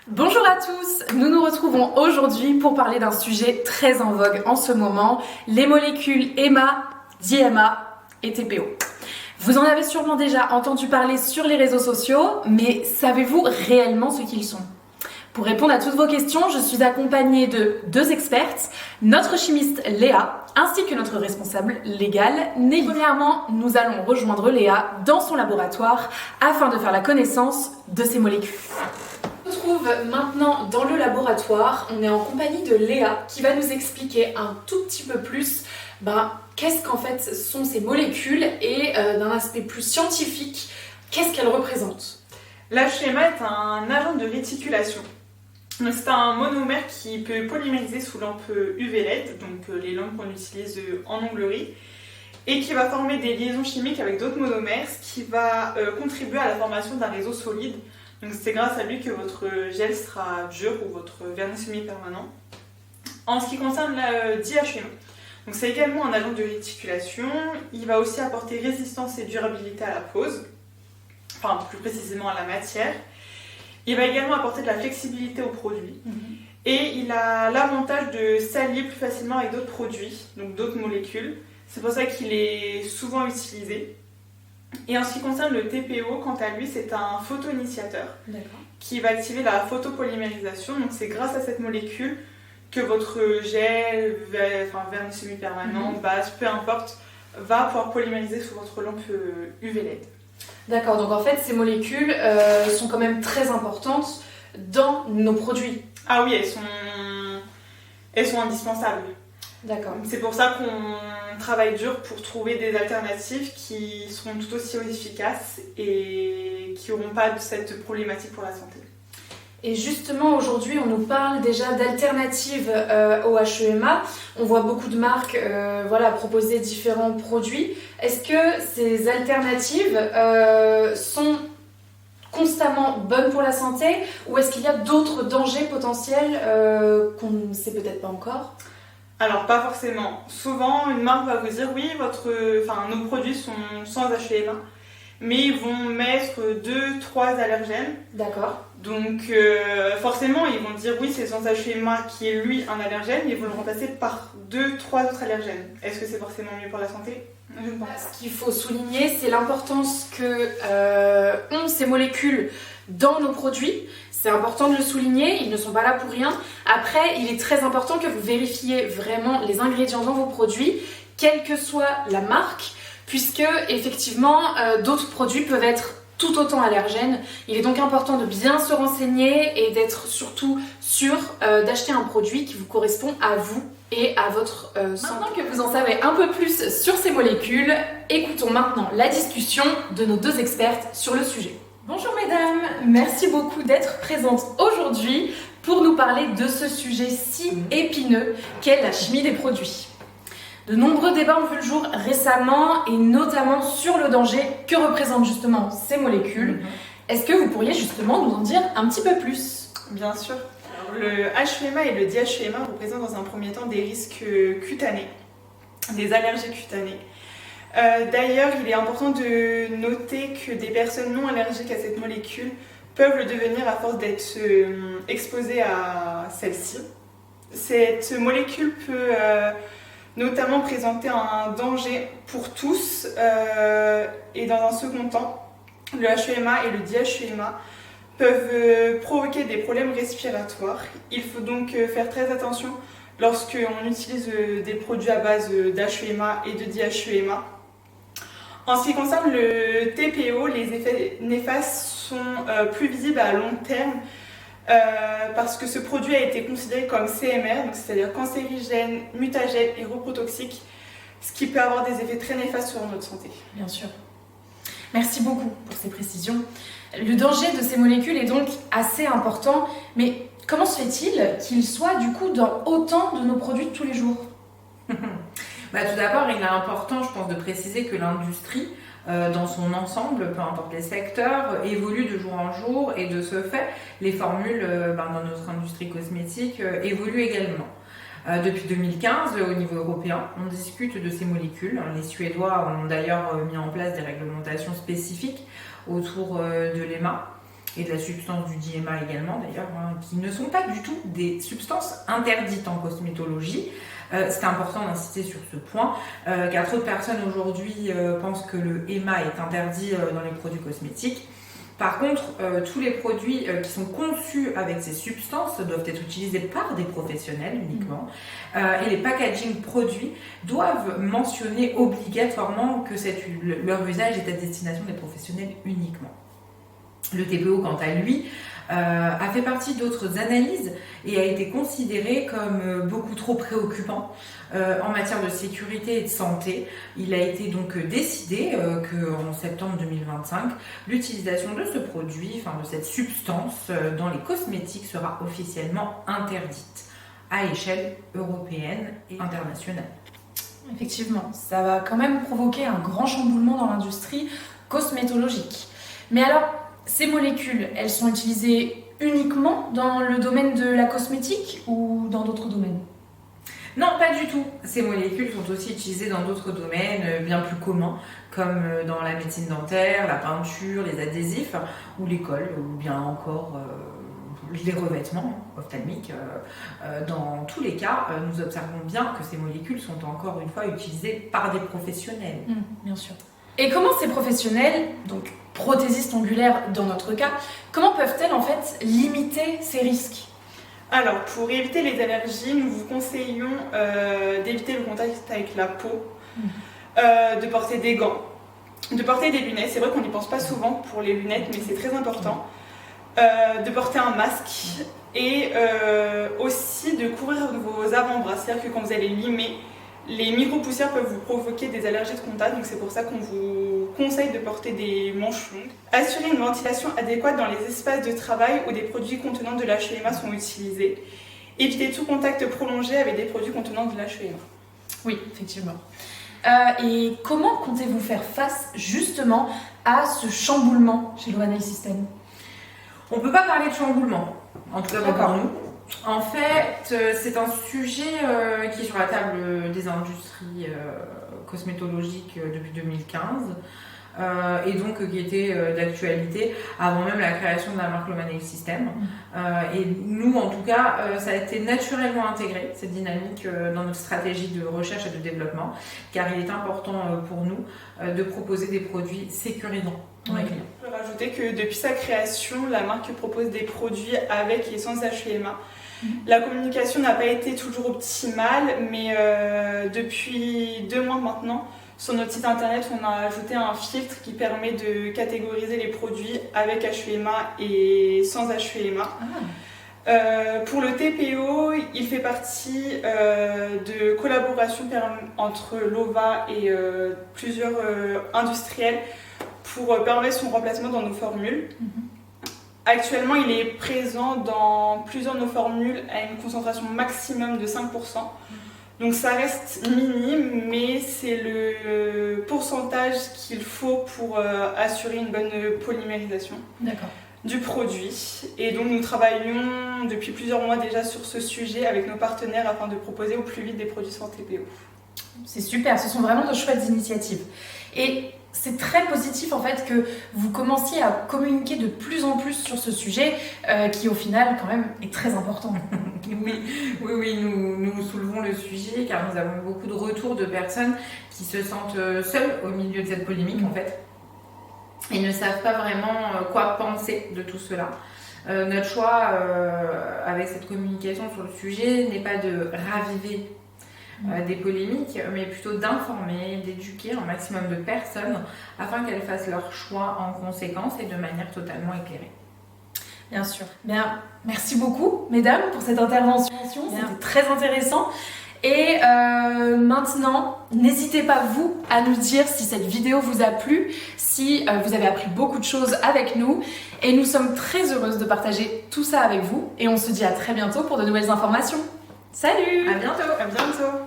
Bonjour à tous, nous nous retrouvons aujourd'hui pour parler d'un sujet très en vogue en ce moment, les molécules EMA, DMA et TPO. Vous en avez sûrement déjà entendu parler sur les réseaux sociaux, mais savez-vous réellement ce qu'ils sont ? Pour répondre à toutes vos questions, je suis accompagnée de deux expertes, notre chimiste Léa, ainsi que notre responsable légal Nelly. Premièrement, nous allons rejoindre Léa dans son laboratoire afin de faire la connaissance de ces molécules. On se retrouve maintenant dans le laboratoire, on est en compagnie de Léa qui va nous expliquer un tout petit peu plus qu'est-ce qu'en fait sont ces molécules et d'un aspect plus scientifique, qu'est-ce qu'elles représentent. L'HMA est un agent de réticulation. C'est un monomère qui peut polymériser sous lampe UV LED, donc les lampes qu'on utilise en onglerie, et qui va former des liaisons chimiques avec d'autres monomères, ce qui va contribuer à la formation d'un réseau solide. Donc c'est grâce à lui que votre gel sera dur ou votre vernis semi-permanent. En ce qui concerne la DHMA, donc c'est également un agent de réticulation. Il va aussi apporter résistance et durabilité à la pose, enfin plus précisément à la matière. Il va également apporter de la flexibilité au produit. Et il a l'avantage de s'allier plus facilement avec d'autres produits, donc d'autres molécules. C'est pour ça qu'il est souvent utilisé. Et en ce qui concerne le TPO, quant à lui, c'est un photoinitiateur qui va activer la photopolymérisation. Donc c'est grâce à cette molécule que votre gel, vernis semi-permanent, base, peu importe, va pouvoir polymériser sous votre lampe UV LED. D'accord, donc en fait ces molécules sont quand même très importantes dans nos produits. Ah oui, elles sont indispensables. D'accord. C'est pour ça qu'on travaille dur pour trouver des alternatives qui seront tout aussi efficaces et qui n'auront pas cette problématique pour la santé. Et justement aujourd'hui on nous parle déjà d'alternatives au HEMA. On voit beaucoup de marques proposer différents produits. Est-ce que ces alternatives sont constamment bonnes pour la santé ou est-ce qu'il y a d'autres dangers potentiels qu'on ne sait peut-être pas encore ? Alors pas forcément. Souvent une marque va vous dire oui, nos produits sont sans HEMA, mais ils vont mettre 2-3 allergènes. D'accord. Donc forcément ils vont dire oui c'est sans HEMA qui est lui un allergène, mais ils vont le remplacer par 2-3 autres allergènes. Est-ce que c'est forcément mieux pour la santé ? Je ne pense pas. Ce qu'il faut souligner, c'est l'importance que ont ces molécules dans nos produits. C'est important de le souligner, ils ne sont pas là pour rien. Après, il est très important que vous vérifiez vraiment les ingrédients dans vos produits, quelle que soit la marque, puisque effectivement, d'autres produits peuvent être tout autant allergènes. Il est donc important de bien se renseigner et d'être surtout sûr d'acheter un produit qui vous correspond à vous et à votre santé. Maintenant que vous en savez un peu plus sur ces molécules, écoutons maintenant la discussion de nos deux expertes sur le sujet. Bonjour mesdames, merci beaucoup d'être présentes aujourd'hui pour nous parler de ce sujet si épineux qu'est la chimie des produits. De nombreux débats ont vu le jour récemment et notamment sur le danger que représentent justement ces molécules. Est-ce que vous pourriez justement nous en dire un petit peu plus ? Bien sûr. Alors, le HEMA et le DHEMA représentent dans un premier temps des risques cutanés, des allergies cutanées. D'ailleurs, il est important de noter que des personnes non allergiques à cette molécule peuvent le devenir à force d'être exposées à celle-ci. Cette molécule peut notamment présenter un danger pour tous et dans un second temps, le HEMA et le DHEMA peuvent provoquer des problèmes respiratoires. Il faut donc faire très attention lorsqu'on utilise des produits à base d'HEMA et de DHEMA. En ce qui concerne le TPO, les effets néfastes sont plus visibles à long terme parce que ce produit a été considéré comme CMR, donc c'est-à-dire cancérigène, mutagène et reprotoxique, ce qui peut avoir des effets très néfastes sur notre santé. Bien sûr. Merci beaucoup pour ces précisions. Le danger de ces molécules est donc assez important, mais comment se fait-il qu'il soit du coup dans autant de nos produits de tous les jours ? Tout d'abord, il est important, je pense, de préciser que l'industrie, dans son ensemble, peu importe les secteurs, évolue de jour en jour et de ce fait, les formules dans notre industrie cosmétique évoluent également. Depuis 2015, au niveau européen, on discute de ces molécules. Les Suédois ont d'ailleurs mis en place des réglementations spécifiques autour de l'EMA. et de la substance du DMA également d'ailleurs, qui ne sont pas du tout des substances interdites en cosmétologie. C'est important d'insister sur ce point, car trop de personnes aujourd'hui pensent que le EMA est interdit dans les produits cosmétiques. Par contre, tous les produits qui sont conçus avec ces substances doivent être utilisés par des professionnels uniquement. Et les packaging produits doivent mentionner obligatoirement que leur usage est à destination des professionnels uniquement. Le TPO, quant à lui, a fait partie d'autres analyses et a été considéré comme beaucoup trop préoccupant en matière de sécurité et de santé. Il a été donc décidé qu'en septembre 2025, l'utilisation de ce produit, de cette substance dans les cosmétiques sera officiellement interdite à l'échelle européenne et internationale. Effectivement, ça va quand même provoquer un grand chamboulement dans l'industrie cosmétologique. Mais alors, ces molécules, elles sont utilisées uniquement dans le domaine de la cosmétique ou dans d'autres domaines? Non, pas du tout. Ces molécules sont aussi utilisées dans d'autres domaines bien plus communs, comme dans la médecine dentaire, la peinture, les adhésifs, ou les cols, ou bien encore les revêtements ophtalmiques. Dans tous les cas, nous observons bien que ces molécules sont encore une fois utilisées par des professionnels. Bien sûr. Et comment ces professionnels, donc prothésistes ongulaires dans notre cas, comment peuvent-elles en fait limiter ces risques? Alors, pour éviter les allergies, nous vous conseillons d'éviter le contact avec la peau, de porter des gants, de porter des lunettes. C'est vrai qu'on n'y pense pas souvent pour les lunettes, mais c'est très important. De porter un masque et aussi de couvrir vos avant-bras. C'est-à-dire que quand vous allez limer, les micro-poussières peuvent vous provoquer des allergies de contact, donc c'est pour ça qu'on vous conseille de porter des manches longues. Assurer une ventilation adéquate dans les espaces de travail où des produits contenant de l'HEMA sont utilisés. Éviter tout contact prolongé avec des produits contenant de l'HEMA. Oui, effectivement. Et comment comptez-vous faire face justement à ce chamboulement chez Loanai System? On ne peut pas parler de chamboulement, en tout cas pas pour nous. En fait, c'est un sujet qui est sur la table des industries cosmétologiques depuis 2015 et donc qui était d'actualité avant même la création de la marque Loanai System. Et nous, en tout cas, ça a été naturellement intégré, cette dynamique, dans notre stratégie de recherche et de développement, car il est important pour nous de proposer des produits sécurisants. Oui. Je peux rajouter que depuis sa création, la marque propose des produits avec et sans HEMA. La communication n'a pas été toujours optimale, mais depuis 2 mois maintenant, sur notre site internet, on a ajouté un filtre qui permet de catégoriser les produits avec HEMA et sans HEMA. Pour le TPO, il fait partie de collaboration entre l'OVA et plusieurs industriels pour permettre son remplacement dans nos formules. Actuellement, il est présent dans plusieurs de nos formules à une concentration maximum de 5%. Donc ça reste minime, mais c'est le pourcentage qu'il faut pour assurer une bonne polymérisation du produit. Et donc nous travaillons depuis plusieurs mois déjà sur ce sujet avec nos partenaires afin de proposer au plus vite des produits sans TPO. C'est super, ce sont vraiment de chouettes initiatives. Et c'est très positif en fait que vous commenciez à communiquer de plus en plus sur ce sujet qui au final quand même est très important. Oui, nous soulevons le sujet car nous avons beaucoup de retours de personnes qui se sentent seules au milieu de cette polémique en fait et ne savent pas vraiment quoi penser de tout cela. Notre choix avec cette communication sur le sujet n'est pas de raviver des polémiques, mais plutôt d'informer, d'éduquer un maximum de personnes afin qu'elles fassent leur choix en conséquence et de manière totalement éclairée. Bien sûr. Bien, merci beaucoup, mesdames, pour cette intervention. C'était très intéressant. Et maintenant, n'hésitez pas, vous, à nous dire si cette vidéo vous a plu, si vous avez appris beaucoup de choses avec nous. Et nous sommes très heureuses de partager tout ça avec vous. Et on se dit à très bientôt pour de nouvelles informations. Salut! À bientôt! À bientôt!